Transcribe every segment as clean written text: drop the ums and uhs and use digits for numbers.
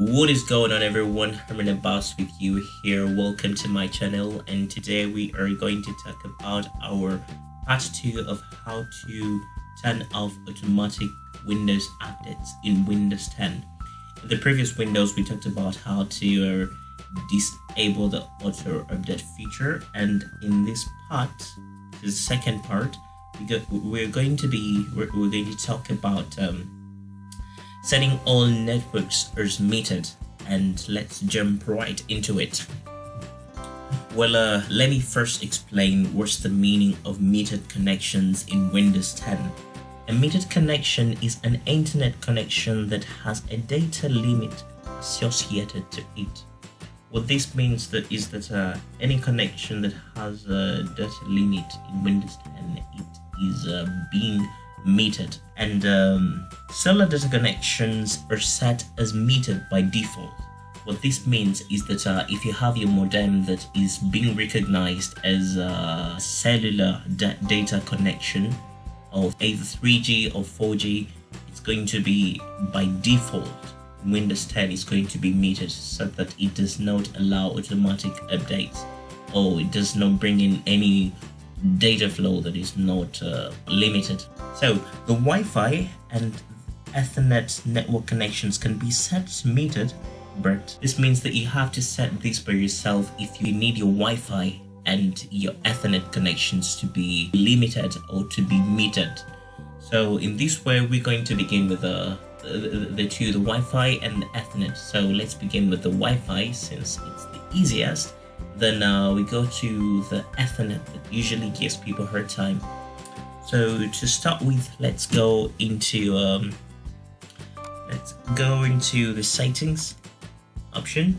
What is going on, everyone? Herman Abbas with you here. Welcome to my channel, and today we are going to talk about our part 2 of how to turn off automatic Windows updates in Windows 10. In the previous Windows, we talked about how to disable the auto update feature, and in this part, the second part, we're going to talk about setting all networks as metered, and let's jump right into it. Well, let me first explain what's the meaning of metered connections in Windows 10. A metered connection is an internet connection that has a data limit associated to it. What this means is that any connection that has a data limit in Windows 10, it is being metered, and cellular data connections are set as metered by default. What this means is that if you have your modem that is being recognized as a cellular data connection of either 3G or 4G, it's going to be by default. Windows 10 is going to be metered so that it does not allow automatic updates, or it does not bring in any data flow that is not limited. So the Wi-Fi and Ethernet network connections can be set as metered, but this means that you have to set this by yourself if you need your Wi-Fi and your Ethernet connections to be limited or to be metered. So in this way, we're going to begin with the Wi-Fi and the Ethernet. So let's begin with the Wi-Fi since it's the easiest. Then we go to the Ethernet that usually gives people a hard time. So to start with, let's go into the settings option,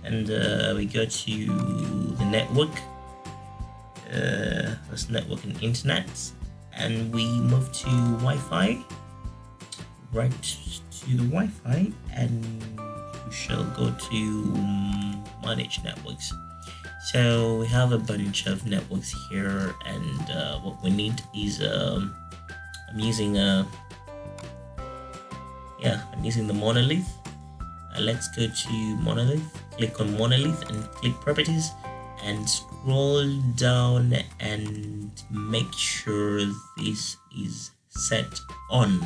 and we go to the network. That's network and internet, and we move to Wi-Fi. Right to the Wi-Fi, and we shall go to manage networks. So we have a bunch of networks here, and what we need is I'm using the monolith. Let's go to monolith, click on monolith and click properties, and scroll down and make sure this is set on.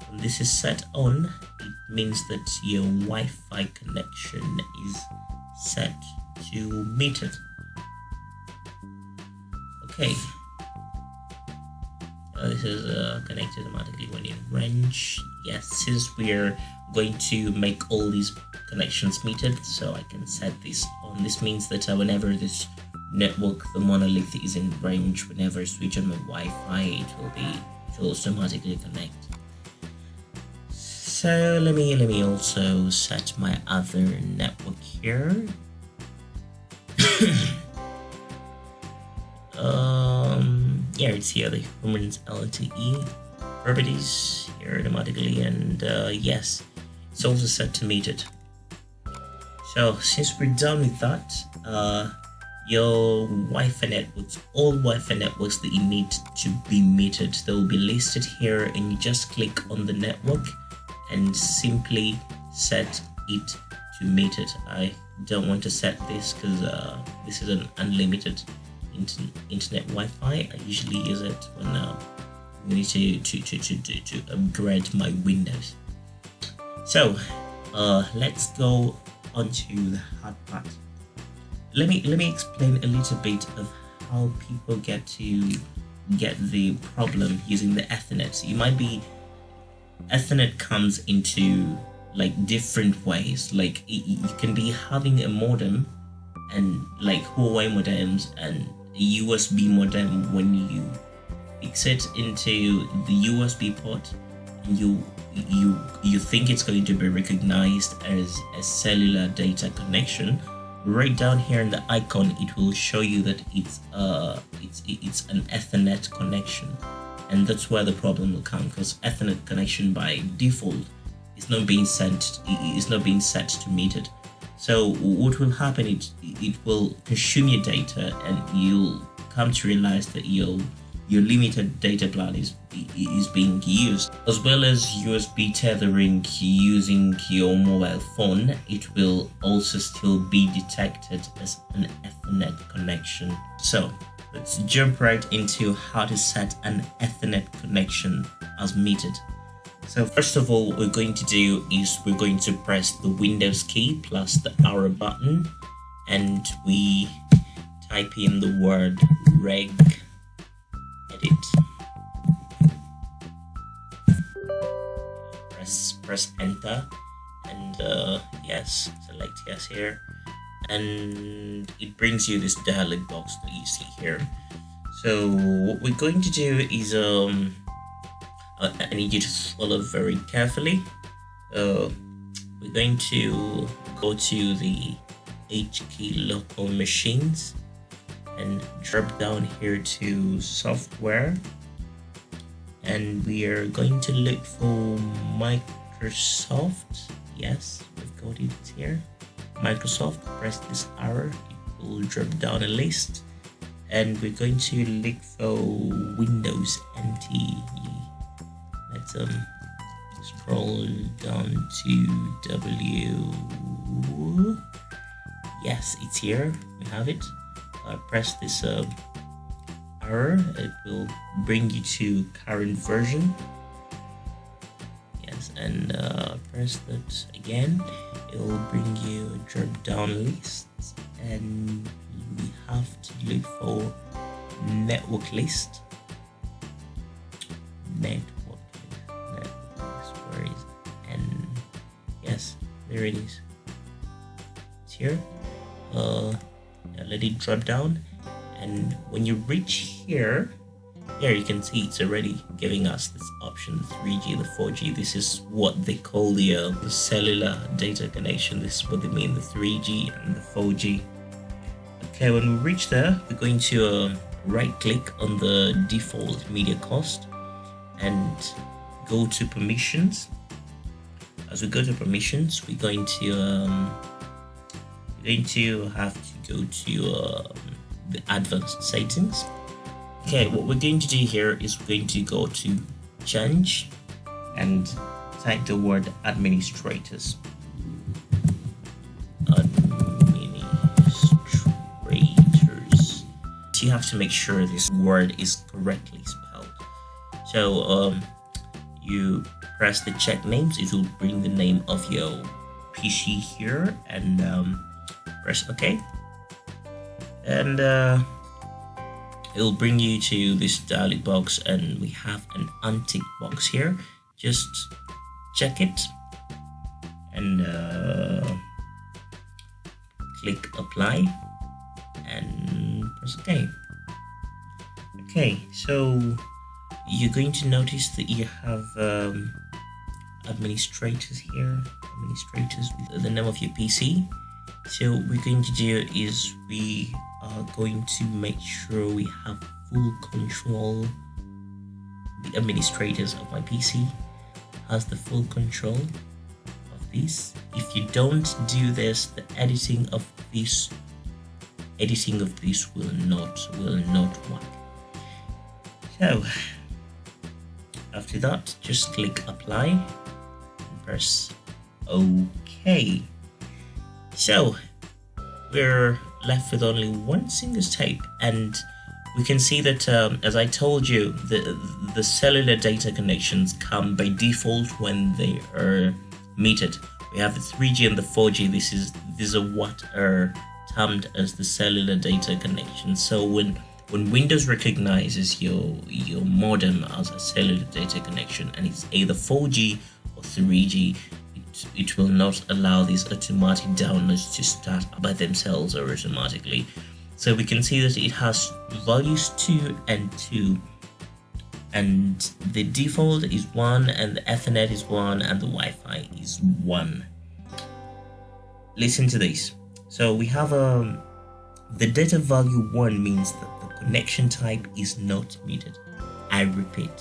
When this is set on, it means that your Wi-Fi connection is set to metered. Okay, this is connected automatically when in range. Yes, since we're going to make all these connections metered, so I can set this on. This means that whenever this network, the monolith, is in range, whenever I switch on my Wi-Fi, it will automatically connect. So let me also set my other network here. Yeah, it's here, the Humans LTE properties here automatically, and yes, it's also set to metered. So since we're done with that, your Wi-Fi networks, all Wi-Fi networks that you need to be metered, they will be listed here, and you just click on the network and simply set it to metered. I don't want to set this because this is an unlimited internet Wi-Fi. I usually use it when we need to upgrade my Windows. So let's go on to the hard part. Let me explain a little bit of how people get the problem using the Ethernet. Ethernet comes into like different ways. Like you can be having a modem, and like Huawei modems and a USB modem, when you fix it into the USB port, and you think it's going to be recognized as a cellular data connection, right down here in the icon it will show you that it's an Ethernet connection. And that's where the problem will come, because Ethernet connection by default is not being set to metered. So what will happen is it will consume your data, and you'll come to realize that your your limited data plan is being used, as well as USB tethering using your mobile phone. It will also still be detected as an Ethernet connection. So let's jump right into how to set an Ethernet connection as metered. So first of all, what we're going to do is we're going to press the Windows key plus the arrow button, and we type in the word reg edit. Press enter, and yes, select yes here, and it brings you this dialog box that you see here. So what we're going to do is I need you to follow very carefully. We're going to go to the H key local machines and drop down here to software, and we are going to look for Microsoft. Yes, we've got it here. Microsoft. Press this arrow, it will drop down a list, and we're going to look for Windows NT. Let's scroll down to W. Yes, it's here. We have it. Press this arrow. It will bring you to current version. Yes, and press that again. It will bring you a drop down list, and we have to look for network list. Network list, where is it? And yes, there it is. It's here. Let it drop down, and when you reach here you can see it's already giving us this option, the 3G, the 4G. This is what they call the cellular data connection. This is what they mean, the 3G and the 4G. Okay, when we reach there, we're going to right click on the default media cost and go to permissions. As we go to permissions, we're going to have to go to the advanced settings. Okay, what we're going to do here is we're going to go to change and type the word administrators. Administrators. So you have to make sure this word is correctly spelled. So you press the check names. It will bring the name of your PC here, and press OK, and it will bring you to this dialog box, and we have an untick box here. Just check it and click apply and press OK. Okay, so you're going to notice that you have administrators here, administrators with the name of your PC. So what we're going to do is we are going to make sure we have full control. The administrators of my PC has the full control of this. If you don't do this, the editing of this will not work. So after that, just click apply and press OK. So we're left with only one single step, and we can see that as I told you, the cellular data connections come by default when they are metered. We have the 3G and the 4G. These are what are termed as the cellular data connection. So when Windows recognizes your modem as a cellular data connection, and it's either 4G or 3G, it will not allow these automatic downloads to start by themselves or automatically. So we can see that it has values 2 and 2, and the default is 1, and the Ethernet is 1, and the Wi-Fi is 1. Listen to this. So we have the data value 1 means that the connection type is not metered. I repeat,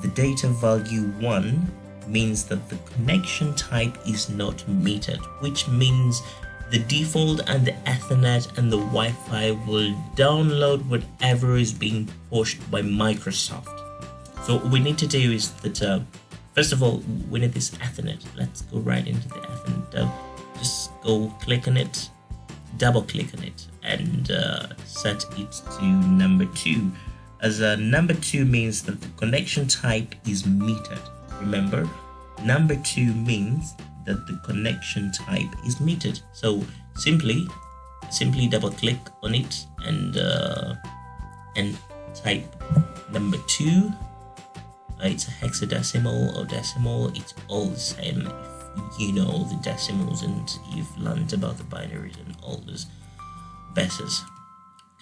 the data value 1 means that the connection type is not metered, which means the default and the Ethernet and the Wi-Fi will download whatever is being pushed by Microsoft. So what we need to do is that first of all, we need this Ethernet. Let's go right into the Ethernet. Just go click on it, double click on it, and set it to number 2. As number 2 means that the connection type is metered. Remember, number 2 means that the connection type is metered. So simply double click on it and type number 2. It's a hexadecimal or decimal, it's all the same if you know the decimals and you've learned about the binaries and all those bases.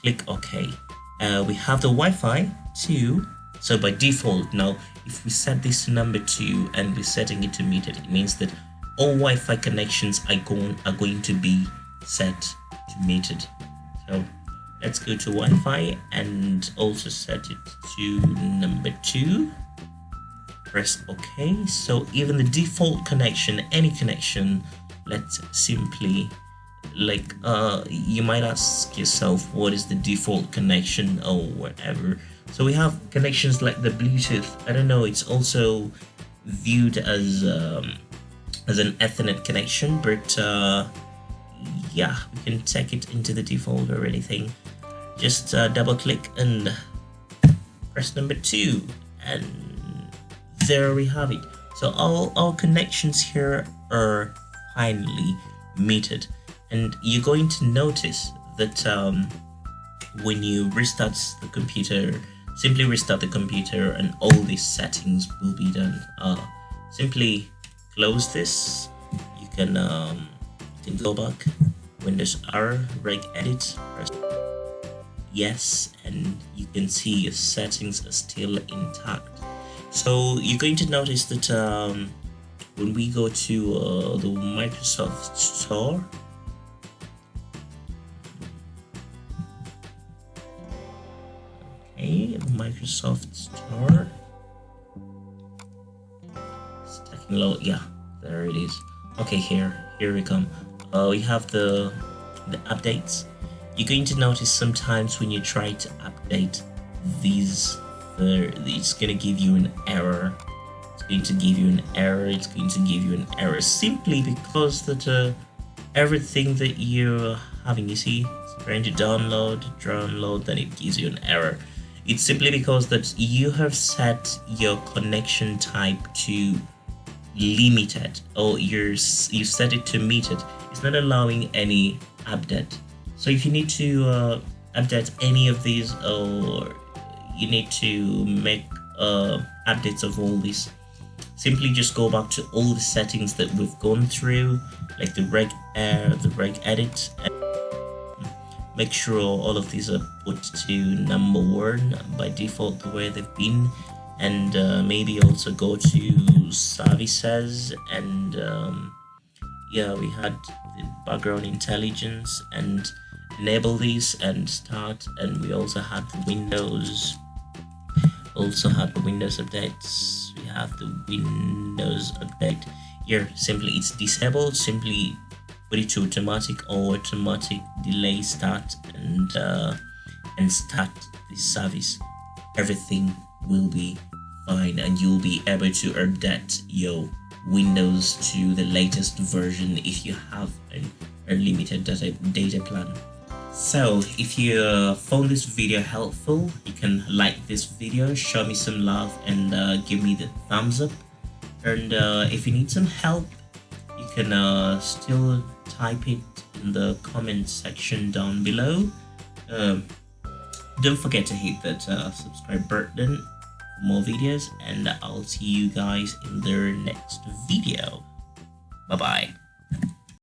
Click OK. We have the Wi-Fi 2. So by default now, if we set this to number 2 and we're setting it to metered, it means that all Wi-Fi connections are going to be set to metered. So let's go to Wi-Fi and also set it to number 2. Press OK. So even the default connection, any connection, let's simply, like you might ask yourself, what is the default connection or whatever. So we have connections like the Bluetooth. I don't know, it's also viewed as an Ethernet connection, but yeah, we can take it into the default or anything. Just double click and press number 2, and there we have it. So all our connections here are finally metered, and you're going to notice that when you restart the computer, simply restart the computer and all these settings will be done. Simply close this. You can go back, Windows R, reg edit, press yes, and you can see your settings are still intact. So you're going to notice that when we go to the Microsoft Store, okay, the Microsoft Store, it's taking low. Yeah, there it is. Okay, here we come. We have the updates. You're going to notice sometimes when you try to update these, it's going to give you an error. It's going to give you an error simply because that everything that you're having, you see, it's trying to download, then it gives you an error. It's simply because that you have set your connection type to limited, or you set it to metered. It's not allowing any update. So if you need to update any of these, or you need to make updates of all these, simply just go back to all the settings that we've gone through, like the reg edit, and make sure all of these are put to number 1 by default, the way they've been, and maybe also go to services, and yeah, we had the background intelligence, and enable these and start, and we also had the Windows updates. We have the Windows update here. Simply it's disabled, simply put it to automatic or automatic delay start, and start the service. Everything will be fine, and you'll be able to update your Windows to the latest version if you have an unlimited data plan. So if you found this video helpful, you can like this video, show me some love, and give me the thumbs up. And if you need some help, you can still type it in the comment section down below. Don't forget to hit that subscribe button for more videos, and I'll see you guys in the next video. Bye bye.